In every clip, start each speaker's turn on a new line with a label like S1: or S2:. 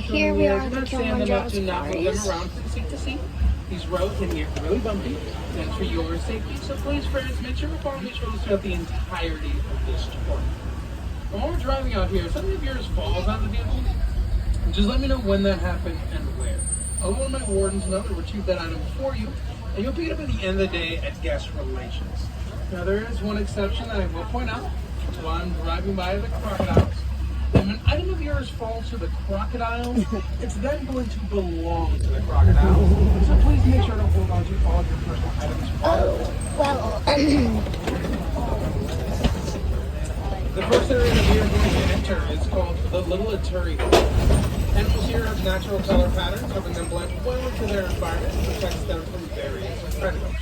S1: Here we are at the
S2: Not standing up,
S1: Kilimanjaro
S2: do not move them
S1: Safaris.
S2: around from seat to seat. These roads can get really bumpy, and for your safety, so please, friends, make sure to follow these roads throughout the entirety of this tour. And while we're driving out here, if something of yours falls out of the vehicle, just let me know when that happened and where. I'll let one of my wardens know to retrieve that item for you, and you'll pick it up at the end of the day at guest relations. Now, there is one exception that I will point out while I'm driving by the crocodiles. If an item of yours falls to the crocodiles, it's then going to belong to the crocodiles. So please make sure to hold on to all of your personal items.
S1: Well,
S2: The first area that we are going to enter is called the Little Aturi. Animals here have natural color patterns, helping them blend well into their environment and protects them from various predators.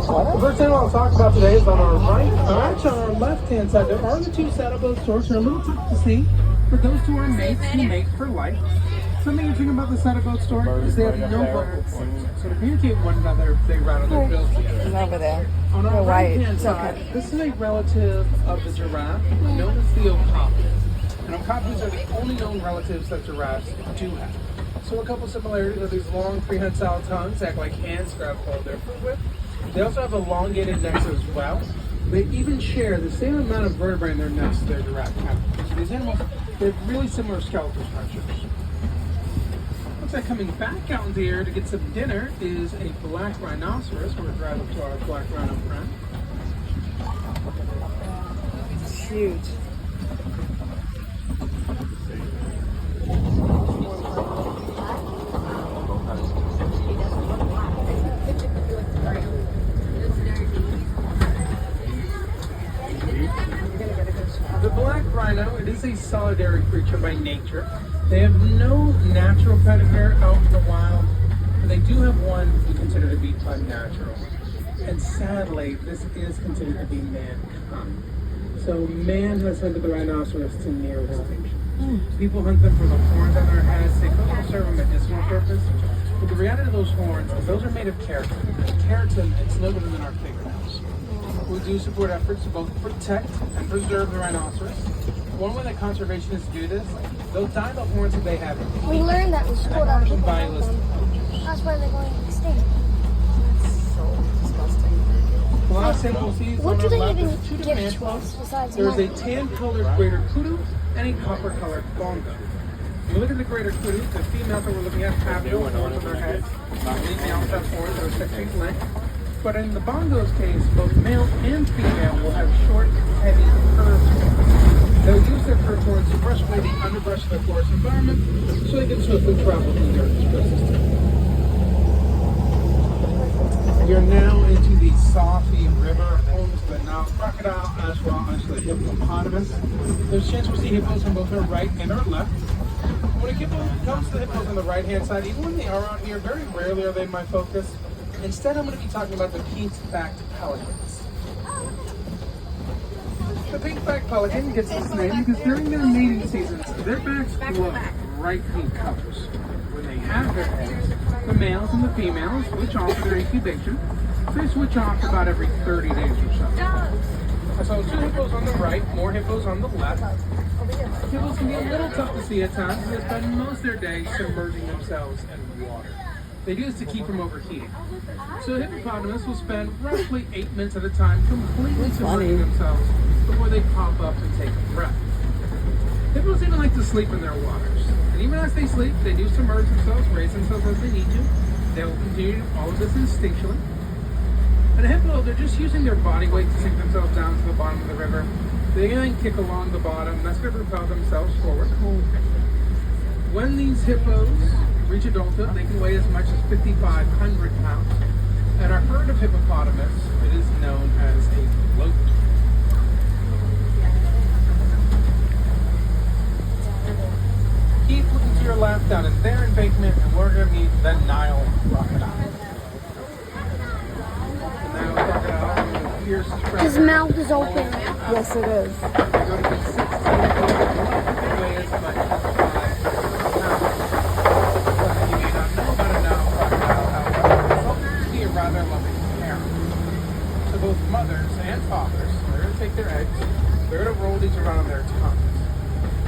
S2: The first animal I'll talk about today is on our right. Actually, on our left-hand side, there are the two saddleboat stores. They're a little tough to see, but those two are mates who mate for life. Something interesting about the saddleboat store is they have no vocal cords. So to communicate with one another, they rattle their bills together.
S3: He's over there.
S2: On our
S3: They're white.
S2: right-hand
S3: It's
S2: side,
S3: okay.
S2: this is a relative of the giraffe known as the okapi. And okapis are the only known relatives that giraffes do have. So a couple similarities are these long prehensile tongues act like hands to grab hold of their food with. They also have elongated necks as well. They even share the same amount of vertebrae in their necks as their giraffe counterparts. So these animals, they have really similar skeletal structures. Looks like coming back out into here to get some dinner is a black rhinoceros. We're going to drive up to our black rhino friend.
S3: It's huge.
S2: The black rhino, it is a solitary creature by nature. They have no natural predator out in the wild, but they do have one we consider to be unnatural. And sadly, this is considered to be mankind. So man has hunted the rhinoceros to near extinction. People hunt them for the horns on their heads. They could also serve a medicinal purpose. But the reality of those horns is those are made of keratin. And keratin, it's no different than our fingernails. We do support efforts to both protect and preserve the rhinoceros. One way that conservationists do this, they'll dye the horns that they have.
S1: we learned that in school that people
S2: Violent.
S1: hunt them. That's why they're going extinct.
S3: So disgusting.
S2: The last thing we'll see is
S1: What
S2: on
S1: do
S2: our
S1: they
S2: left,
S1: even
S2: there's two
S1: give
S2: different
S1: to us
S2: antelopes.
S1: besides
S2: There's a
S1: money?
S2: tan-colored greater kudu and a copper-colored bongo. When you look at the greater kudu, the females that we're looking at have no horns on their heads. The males have horns that are 6 feet length. But in the bongo's case, both male and female will have short, heavy, curved horns. They'll use their curved horns to brush away the underbrush of their forest environment so they can swiftly travel through the Earth's ecosystem. You're now into the Safi River, home to the Nile crocodile as well as the hippopotamus. There's a chance we'll see hippos on both our right and our left. When a hippo comes to the hippos on the right-hand side, even when they are on here, very rarely are they my focus. Instead, I'm going to be talking about the pink-backed pelicans. The pink-backed pelican gets its name because during their mating seasons, their backs glow bright pink colors. When they have their eggs, the males and the females switch off for their incubation. So they switch off about every 30 days or so. So 2 hippos on the right, more hippos on the left. Hippos can be a little tough to see at times. They spend most of their day submerging themselves in water. They do this to keep from overheating. So a hippopotamus will spend roughly 8 minutes at a time completely submerging themselves before they pop up and take a breath. Hippos even like to sleep in their waters. And even as they sleep, they do submerge themselves, raise themselves as they need to. They will continue to do all of this instinctually. And a hippo, they're just using their body weight to sink themselves down to the bottom of the river. They can then kick along the bottom, and that's going to propel themselves forward. When these hippos reach adulthood, they can weigh as much as 5,500 pounds. And our herd of hippopotamus, it is known as a float. Keep looking to your left down in their embankment, and we're going to meet the Nile crocodile. The Nile crocodile appears to travel.
S1: His mouth is open.
S3: Yes, it is.
S2: They're going to be 16 feet, weigh as much as 5 pounds. You may not know about a Nile crocodile, however, it's usually a rather loving parent. So both mothers and fathers, they're going to take their eggs, they're going to roll these around on their tongues.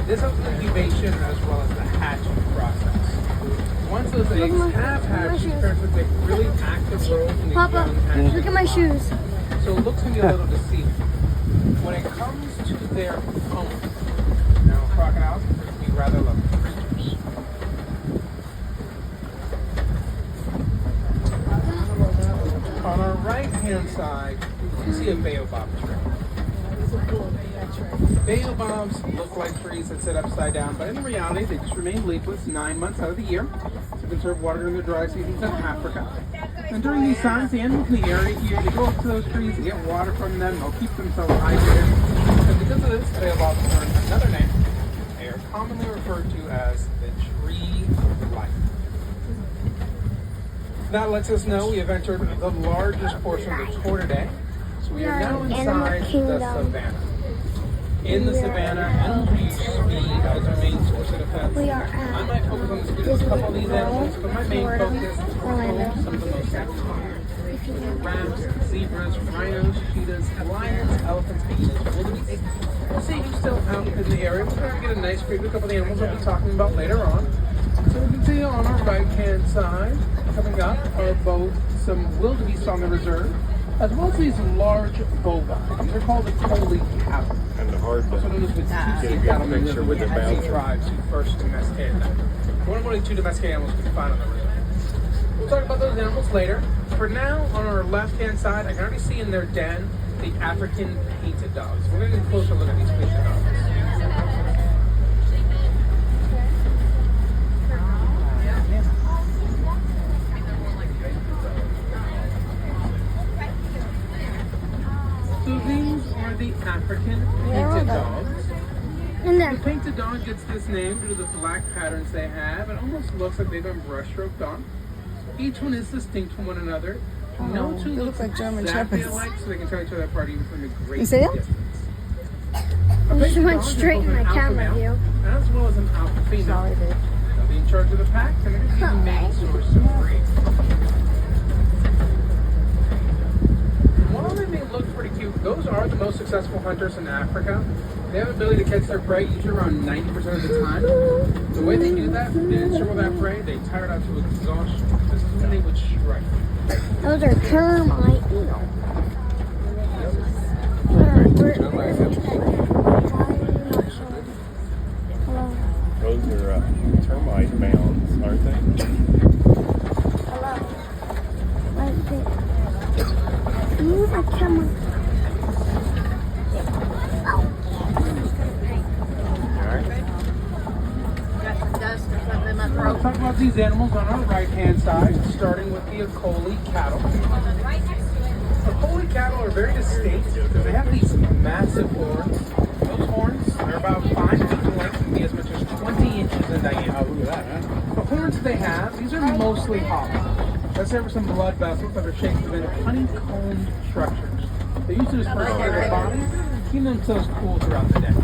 S2: This helps them incubation as well as the hatching process. Once those eggs have hatched, these parents will take really active roles in the
S1: Papa,
S2: young hatching.
S1: look at my shoes.
S2: So it looks to be a little deceiving. When it comes to their owners, now crocodiles can be rather lovely creatures. On our right hand side, you see a baobab tree. Baobabs look like trees that sit upside down, but in reality, they just remain leafless 9 months out of the year to conserve water in the dry seasons in Africa. And during these times, the animals in the area here, they go up to those trees, they get water from them, they'll keep themselves hydrated. And because of this, baobabs earn another name. They are commonly referred to as the tree of life. That lets us know we have entered the largest portion of the tour today. So we are now inside the savannah. In the savannah, animals use speed as their main source of defense.
S1: We are
S2: I might focus on the speed of a couple of these animals, but my main focus is on some of the most satisfying. Giraffes, zebras, rhinos, cheetahs, lions, elephants, hyenas, wildebeest. We'll see who's still out in the area. We're going to get a nice preview of a couple of the animals I'll be talking about later on. So we can see on our right-hand side, coming up, are both some wildebeest on the reserve, as well as these large bovines. They're called the Collie cattle.
S4: Kind of hard
S2: Also known as the
S4: to get a
S2: Tutsi
S4: good
S2: cattlemen,
S4: picture with the
S2: Tutsi
S4: bouncer.
S2: tribes who first domesticated them. One of only 2 domesticated animals we can find on the reserve. We'll talk about those animals later. For now, on our left-hand side, I can already see in their den the African painted dogs. We're going to get a closer look at these painted dogs. So these are the African painted dogs.
S1: And
S2: The
S1: then,
S2: painted dog gets this name due to the black patterns they have. It almost looks like they've been brushstroked on. Each one is distinct from one another. No two
S3: they
S2: look
S3: look like German
S2: exactly
S3: Shepherds.
S2: alike, so they can tell each other apart even from a great
S3: You see 'em?
S2: distance. A
S1: I just
S2: painted
S1: went
S2: dog is
S1: straight
S2: both
S1: in
S2: an
S1: my
S2: alpha
S1: camera
S2: male
S1: view.
S2: as well as an alpha female.
S3: Sorry, babe.
S2: They'll be in charge of the pack, and they're going to be the main source of breed. While they may look pretty cute, those are the most successful hunters in Africa. They have the ability to catch their prey usually around 90% of the time. The way they do that, they encircle that prey, they tire it out to exhaustion. This is when they would strike.
S1: Those are termite. Hello.
S4: Those are termite mounds, aren't they?
S1: Hello. Like this. Move my camera.
S2: We'll talk about these animals on our right-hand side, starting with the Collie cattle. The Collie cattle are very distinct because they have these massive horns. Those horns are about 5 feet in length and be as much as 20 inches in diameter. The horns that they have, these are mostly hollow. Let's say for some blood vessels that are shaped within honeycombed structures. They use it as first aid their bodies, keep themselves cool throughout the day.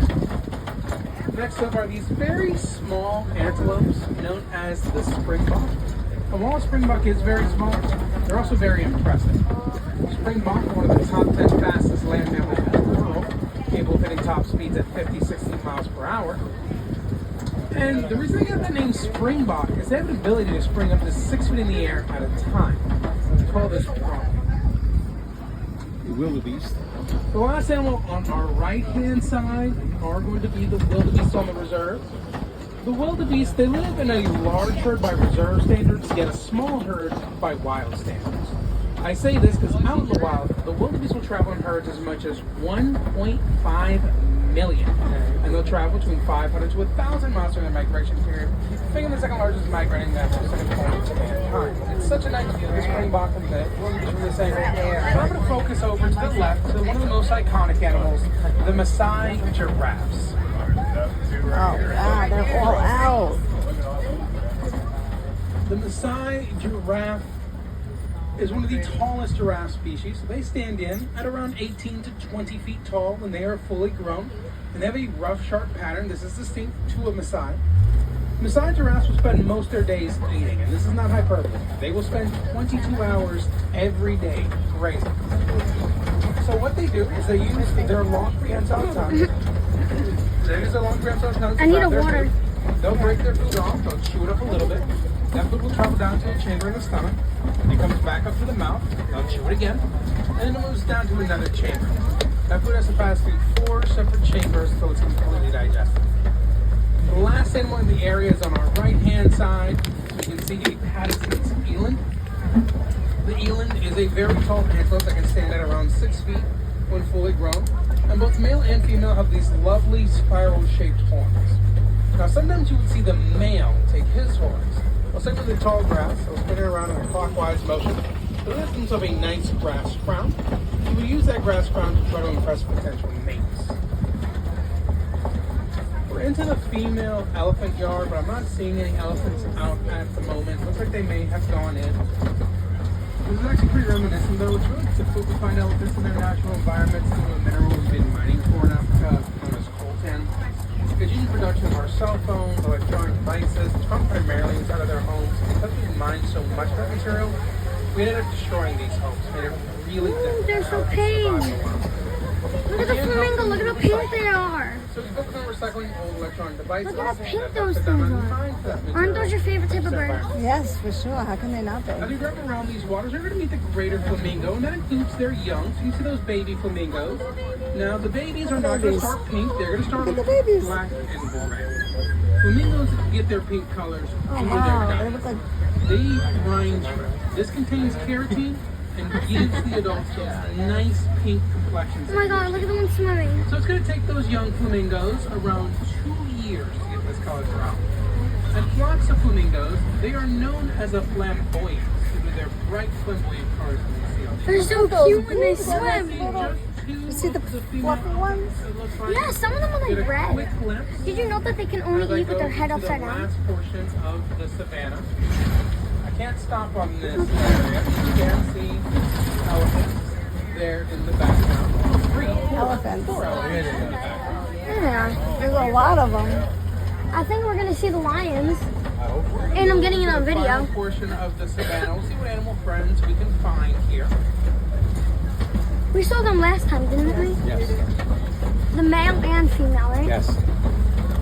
S2: Next up are these very small antelopes known as the springbok. And while a springbok is very small, they're also very impressive. Springbok are one of the top 10 fastest land mammals in the world, capable of hitting top speeds at 50, 60 miles per hour. And the reason they got the name springbok is they have an ability to spring up to 6 feet in the air at a time. We call this prong.
S4: Wildebeest.
S2: The last animal on our right-hand side are going to be the wildebeest on the reserve. The wildebeest, they live in a large herd by reserve standards, yet a small herd by wild standards. I say this because out in the wild, the wildebeest will travel in herds as much as 1.5 million. And they'll travel between 500 to 1,000 miles during their migration period, making the second largest migrating mammal second only to mankind. It's such a nice view of the springbok and the wildebeest from this angle. So I'm going to focus over to the left to one of the most iconic animals, the Maasai giraffes.
S3: Oh, yeah, they're all out.
S2: The Maasai giraffe is one of the tallest giraffe species. They stand in at around 18 to 20 feet tall when they are fully grown. And they have a rough, sharp pattern. This is distinct to a Maasai. Maasai giraffes will spend most of their days eating, and this is not hyperbole. They will spend 22 hours every day grazing. So what they do is they use their long prehensile tongue They use a long grasp on tongue.
S1: I need a water.
S2: They'll break their food off. They'll chew it up a little bit. That food will travel down to a chamber in the stomach. It comes back up to the mouth. They'll chew it again. And then it moves down to another chamber. That food has to pass through 4 separate chambers until it's completely digested. The last animal in the area is on our right-hand side. You can see a Patterson's eland. The eland is a very tall antelope that can stand at around 6 feet when fully grown. And both male and female have these lovely spiral-shaped horns. Now, sometimes you would see the male take his horns. Well, sit in the tall grass, so spinning around in a clockwise motion. So he has himself a nice grass crown. He would use that grass crown to try to impress potential mates. We're into the female elephant yard, but I'm not seeing any elephants out at the moment. Looks like they may have gone in. This is actually pretty reminiscent, though. It's really difficult to find elephants in their natural environments. Some of the minerals we've been mining for in Africa, known as coltan. Continued production of our cell phones, electronic devices, it's found primarily inside of their homes. Because we mined so much of that material, we ended up destroying these homes. Made it really difficult.
S1: They're so
S2: to
S1: pink.
S2: survive alone.
S1: Look at the flamingo. Look at how pink they are.
S2: So we focus on recycling old electronic devices.
S1: Look at how pink
S2: that
S1: those
S2: helps them
S1: things
S2: unwind
S1: are.
S2: that
S1: Aren't
S2: material.
S1: those your favorite type of bird?
S3: Yes, for sure. How can they not
S2: As
S3: be?
S2: we drive around these waters, you're going to meet the greater flamingo, and that includes their young. So you see those baby flamingos. Now, the babies are not going to start pink. They're going to start
S3: Look at the babies.
S2: black and gray. Flamingos get their pink colors
S3: Oh,
S2: through
S3: wow.
S2: their
S3: They
S2: diet.
S3: look like
S2: They eat brine shrimp. This contains keratin and gives the adults those nice pink complexions.
S1: Oh my god, look at the one swimming.
S2: So it's going to take those young flamingos around 2 years to get this color out. And flocks of flamingos, they are known as a flamboyant due to their bright flamboyant colors when you see them.
S1: They're so cute when they swim.
S3: You see the fluffy ones?
S1: Yeah, some of them are like red. Did you know that they can only eat with their head upside
S2: The
S1: down?
S2: last portion of the savannah. I can't stop on this area. You can see elephants there in the background. 3
S3: Elephants.
S2: 4 elephants in the background.
S1: There they are.
S3: There's a lot of them.
S1: I think we're gonna see the lions. And I'm getting it on
S2: The
S1: video.
S2: final portion of the savannah. We'll see what animal friends we can find here.
S1: We saw them last time, didn't we?
S4: Yes.
S1: The male and female, right?
S4: Yes.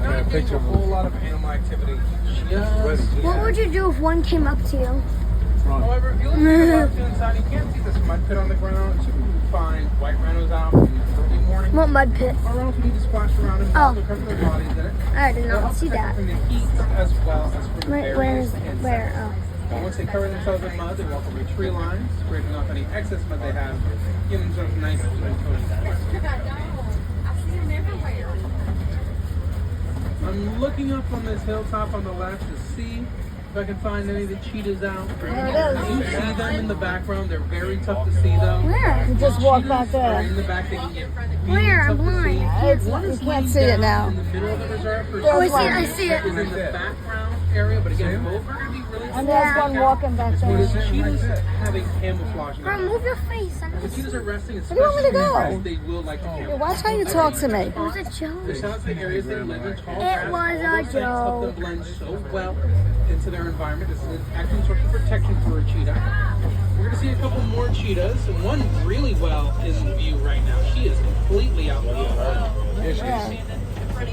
S2: Not getting a whole lot of animal activity just
S1: What
S2: yet.
S1: would you do if one came up to you?
S2: However, if you look at the left hand side, you can't see this mud pit on the ground. So you can find white rhinos out in the early morning.
S1: What mud pit?
S2: Or else we need to splash around and
S1: Oh.
S2: cover their bodies in it.
S1: I did
S2: It'll
S1: not
S2: help
S1: see
S2: protect
S1: that.
S2: them from the heat as well as from the
S1: Where
S2: various
S1: is
S2: insects.
S1: where?
S2: And once they cover themselves in mud, they walk over tree lines, scraping off any excess mud they have, giving themselves a nice even coating. I'm looking up on this hilltop on the left to see if I can find any of the cheetahs out.
S3: There it is.
S2: You see them in the background. They're very tough to see though.
S1: Where?
S3: You just walk back
S2: Cheetahs are
S3: there.
S2: in the back. They can get
S1: Where? I'm
S2: tough to see.
S1: blind.
S3: It's,
S2: One
S3: you
S2: is
S3: can't
S2: laying
S3: see it
S2: down
S3: now.
S2: in the middle of the reserve.
S3: Oh,
S1: I
S3: I
S1: see it. I see
S2: Is
S1: it.
S2: in the background area, but again, both are going to be really
S3: And there's one walking back
S2: What is
S3: there.
S2: cheetahs have a camouflage in
S1: Bro,
S2: their
S1: move your face. I
S2: The
S1: don't see
S2: cheetahs are resting,
S3: Where do you want me to
S2: especially
S3: go?
S2: in the they will like to
S3: Hey,
S2: camouflage.
S3: watch how you talk to me.
S1: It was a
S2: The
S1: joke.
S2: south areas they live in, tall
S1: It
S2: grass,
S1: was
S2: all
S1: a
S2: those things help
S1: joke.
S2: them blend so well into their environment. This is an excellent source of protection for a cheetah. We're going to see a couple more cheetahs, and one really well in view right now. She is completely out in view.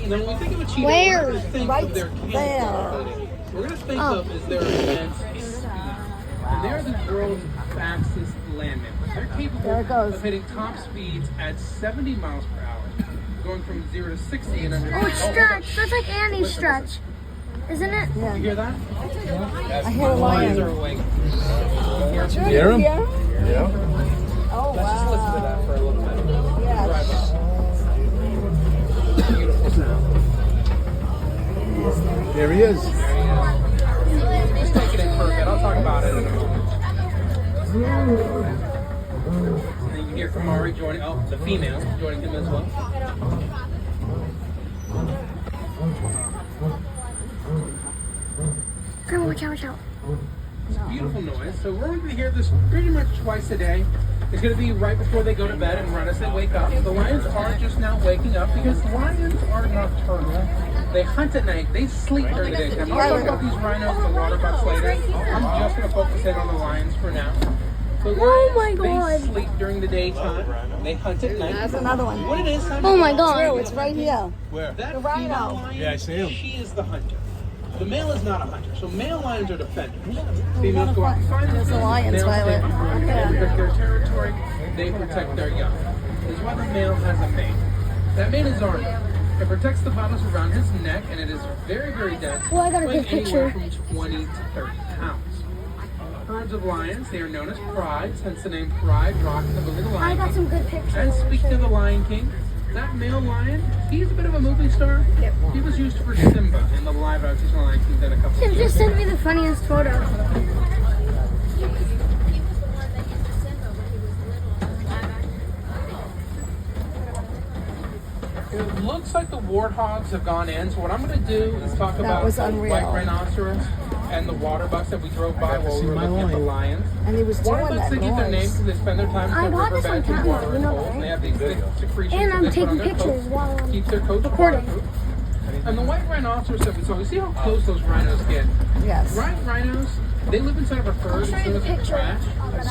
S2: Now, when we think of a cheetah,
S1: Where?
S2: we're going to think
S3: Right
S2: of their
S3: there.
S2: camouflage. We're going to think
S1: Oh.
S2: of is their immense speed. And they're the world's fastest land mammals. They're capable
S3: There it goes.
S2: of hitting top speeds at 70 miles per hour, going from 0 to 60 in under
S1: Oh, it's stretch. That's like Annie's stretch. Isn't it?
S2: You
S3: Yeah.
S2: hear that?
S3: I hear a
S2: Lions are
S3: lion.
S2: awake.
S3: Sure,
S4: Hear 'em?
S3: yeah.
S4: Yeah.
S3: Oh,
S2: Let's just listen to that
S3: wow.
S2: for a little bit.
S3: Yeah.
S2: Drive up. Beautiful sound.
S4: There he is.
S2: Just take it in for a bit. I'll talk about it in a moment. And then you hear from Mari joining, oh, the female joining him as well.
S1: Grandma, watch out, watch out.
S2: It's a beautiful noise. So we're going to hear this pretty much twice a day. It's going to be right before they go to bed and right as they wake up. The lions are just now waking up because lions are nocturnal. They hunt at night. They sleep during the daytime. I'll talk about these rhinos, the water bucks later. I'm just going to focus in on the lions for now. So
S1: Oh my
S2: lions,
S1: God.
S2: They sleep during the daytime. They hunt at night.
S3: There's another one.
S2: When it is time
S1: Oh
S2: to
S1: my
S2: hunt,
S1: God.
S3: True, it's right here.
S4: Where?
S2: that
S3: The rhino.
S2: female lion,
S4: Yeah, I see him.
S2: She is the hunter. The male is not a hunter. So male lions are defenders. Females go out and find
S3: There's
S2: them.
S3: the lions,
S2: Males stay
S3: Violet.
S2: behind. They protect their territory. They protect their young. This is why the male has a mane. That mane is armored. It protects the vitals around his neck, and it is very, very dense.
S1: Well, I got a
S2: weighing
S1: good picture.
S2: anywhere from 20 to 30 pounds. Herds of lions, they are known as prides, hence the name Pride, rocking the movie The
S1: I
S2: Lion
S1: got
S2: King.
S1: some good pictures.
S2: And speaking of the Lion King, that male lion, he's a bit of a movie star. He was used for Simba in the live action Lion King that a couple
S1: Tim
S2: of years
S1: just sent me the funniest photo.
S2: It looks like the warthogs have gone in, so what I'm going to do is talk about
S3: was
S2: the
S3: unreal.
S2: white rhinoceros and the water bucks that we drove by while we were looking at the lions.
S3: And he was doing
S2: Water bucks,
S3: that
S2: they get their name
S3: noise.
S2: because they spend their time
S1: I
S2: in the
S1: got this on
S2: riverbeds and
S1: camera,
S2: water
S1: you
S2: and
S1: know
S2: holes.
S1: that,
S2: And they have these thick secretions
S1: And
S2: that
S1: I'm
S2: they put
S1: taking
S2: on their
S1: pictures
S2: coats,
S1: while I'm
S2: keep their coats
S1: recording.
S2: waterproof. And the white rhinoceros that we saw, you see how close those rhinos get?
S3: Yes.
S2: Right rhinos, they live inside of a herd
S1: I'll show you the
S2: as
S1: picture.
S2: trash.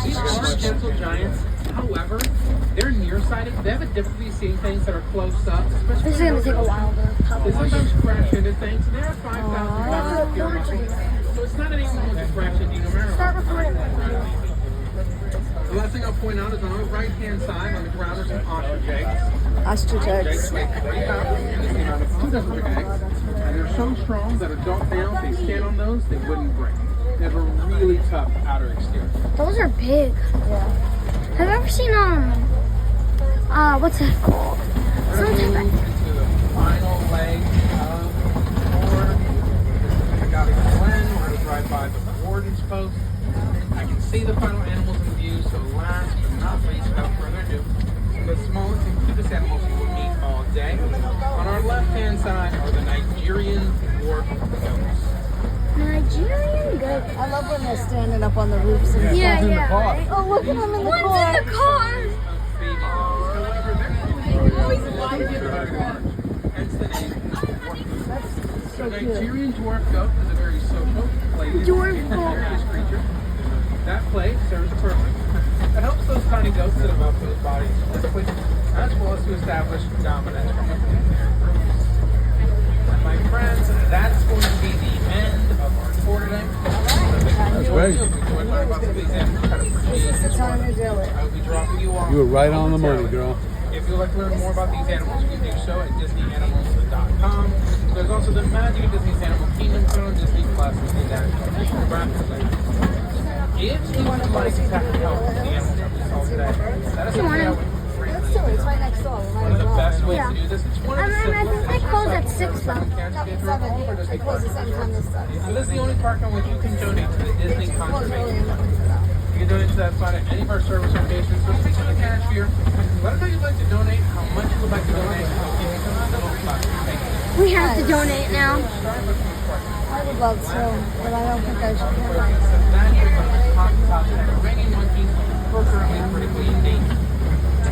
S2: These are gentle giants. However, they're nearsighted. They have a difficulty seeing things that are close up, especially
S1: This is
S2: when
S1: gonna take a
S2: they're
S1: while to
S2: They
S1: publish.
S2: sometimes crash into things, and they are 5,000 pounds of pure muscle. So it's not anything that will crash into you no matter
S1: Start
S2: how
S1: recording.
S2: The last thing I'll point out is on the right-hand side on the ground are some ostrich eggs.
S3: Ostrich
S2: Eggs
S3: eggs.
S2: weigh 3 pounds and they came out of 2 dozen eggs. And they're so strong that adult males, they stand on those, they wouldn't break. They have a really tough outer exterior.
S1: Those are big.
S3: Yeah.
S1: Have you ever seen what's that called?
S2: We're going to
S1: Some
S2: move
S1: type
S2: into the final leg of the tour. I got a Glen. We're going to drive by the warden's post. I can see the final animals in view, so last but not least, without further ado, the smallest and cutest animals you will meet all day. On our left-hand side are the Nigerian dwarf goats.
S1: Nigerian goat.
S3: I love when they're standing up on the roofs. And
S1: Yeah, yeah. Right?
S3: Oh, look at them in the
S1: One's
S3: car.
S1: in the car.
S2: Baby goats. However, they're very large, hence the name dwarf.
S3: That's
S2: The
S3: so cute.
S2: Nigerian dwarf goat is a very social, playful,
S1: Dwarf
S2: and
S1: goat.
S2: curious creature. That play serves a purpose. It helps those tiny goats to develop those bodies quickly, as well as to establish dominance from within their groups. And my friends, that's going to be the end of our tour today. That's
S4: great.
S2: If you enjoyed learning about some of these animals, kind of
S3: This is the time to do it.
S2: I will be dropping you off.
S4: You were right on the money, girl.
S2: If you'd like to learn more about these animals, you can do so at DisneyAnimals.com. There's also the Magic of Disney's Animal Kingdom show on Disney Plus with the National Geographic Link. If you would like to help with the animals that we saw today, that is something I would
S3: Let's do it. It's right next door.
S2: one of the best ways
S1: Yeah.
S2: to do this. It's one of the
S1: I
S2: simplest.
S1: think they close at 6 though.
S3: No, 7. They close the same time this does.
S2: So this is the only park on which you can donate to the Disney
S3: Close early
S2: Conservation
S3: in the
S2: Fund.
S3: morning.
S2: You can donate to that fund at any of our service locations. So speak to the cashier. Let them know you'd like to donate, how much you would like to donate. They'll give you some little bucks. Thank you.
S1: We have to donate now.
S3: I would love to, but I don't think I should.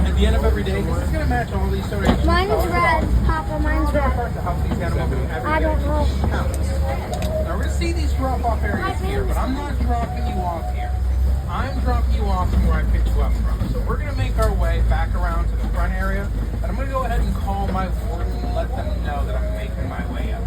S2: At the end of every day, this is going to match all these donations.
S1: Mine is red, Papa. Mine's red.
S2: To help these animals do every
S1: I don't
S2: day.
S1: know.
S2: Now we're going to see these drop-off areas here, but I'm not dropping you off here. I'm dropping you off from where I picked you up from. So we're going to make our way back around to the front area, and I'm going to go ahead and call my warden and let them know that I'm making my way up.